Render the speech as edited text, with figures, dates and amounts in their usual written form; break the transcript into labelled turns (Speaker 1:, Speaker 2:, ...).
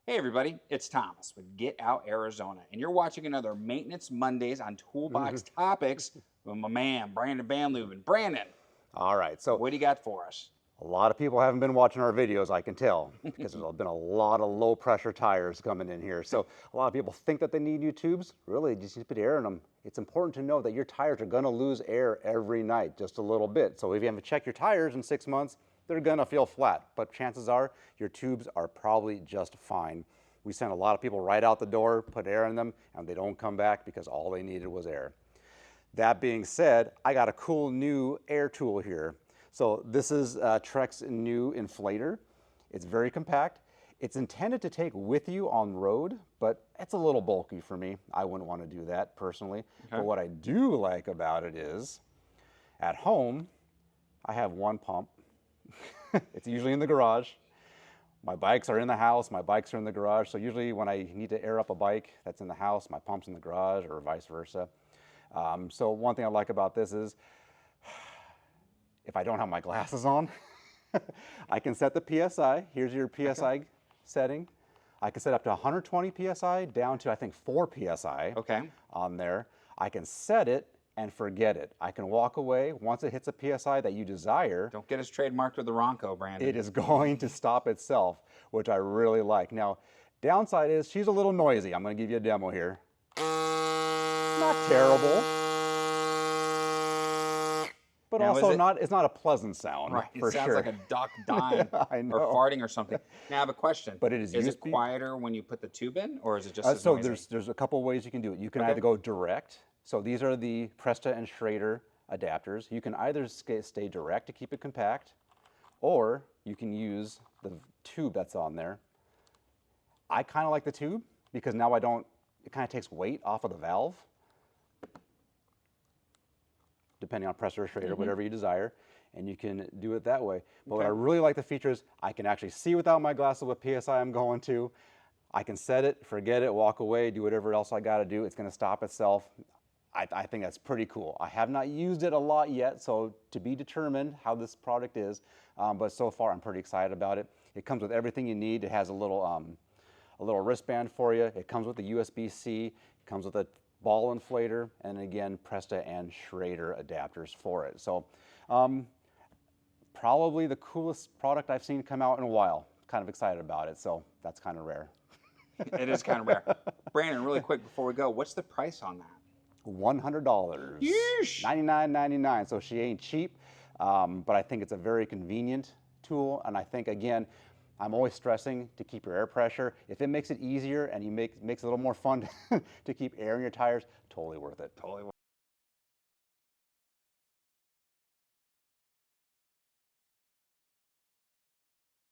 Speaker 1: Hey everybody, it's Thomas with Get Out Arizona, and you're watching another Maintenance Mondays on Toolbox Topics with my man, Brandon Van Leuven. Brandon,
Speaker 2: All right, so
Speaker 1: what do you got for us?
Speaker 2: a lot of people haven't been watching our videos, I can tell, because there's been a lot of low pressure tires coming in here. So a lot of people think that they need new tubes. Really, just need to put air in them. It's important to know that your tires are going to lose air every night, just a little bit. So if you haven't checked your tires in 6 months, they're going to feel flat. But chances are your tubes are probably just fine. We send a lot of people right out the door, put air in them, and they don't come back because all they needed was air. That being said, I got a cool new air tool here. So this is Trek's new inflator. It's very compact. It's intended to take with you on road, but it's a little bulky for me. I wouldn't want to do that personally. Okay. But what I do like about it is, at home, I have one pump. It's usually in the garage. My bikes are in the house, my bikes are in the garage. So usually when I need to air up a bike that's in the house, my pump's in the garage, or vice versa. So one thing I like about this is, if I don't have my glasses on, I can set the PSI. Here's your PSI setting. I can set up to 120 PSI down to, I think, 4 PSI on there. I can set it and forget it. I can walk away. Once it hits a PSI that you desire.
Speaker 1: Don't get us trademarked with the Ronco, Brandon.
Speaker 2: It is going to stop itself, which I really like. Now, downside is she's a little noisy. I'm going to give you a demo here. Not terrible. But now, also it's not a pleasant sound,
Speaker 1: right?
Speaker 2: For
Speaker 1: it sounds
Speaker 2: sure.
Speaker 1: like a duck dying or farting or something. Now I have a question.
Speaker 2: But it is
Speaker 1: it quieter when you put the tube in, or is it just as
Speaker 2: so
Speaker 1: noisy?
Speaker 2: There's a couple ways you can do it. You can either go direct. So these are the Presta and Schrader adapters. You can either stay direct to keep it compact, or you can use the tube that's on there. I kind of like the tube because now it kind of takes weight off of the valve, depending on Presta or Schrader, whatever you desire, and you can do it that way. But what I really like the feature is I can actually see without my glasses what PSI I'm going to. I can set it, forget it, walk away, do whatever else I got to do. It's going to stop itself. I think that's pretty cool. I have not used it a lot yet, so to be determined how this product is, but so far I'm pretty excited about it. It comes with everything you need. It has a little wristband for you. It comes with the USB-C. It comes with a ball inflator, and again, Presta and Schrader adapters for it. So probably the coolest product I've seen come out in a while. Kind of excited about it, so that's kind of rare.
Speaker 1: It is kind of rare. Brandon, really quick before we go, what's the price on that?
Speaker 2: $100.
Speaker 1: Yeesh.
Speaker 2: $99.99, so she ain't cheap, but I think it's a very convenient tool, and I think, again, I'm always stressing to keep your air pressure. If it makes it easier and makes it a little more fun to keep air in your tires, totally worth it.
Speaker 1: Totally worth it.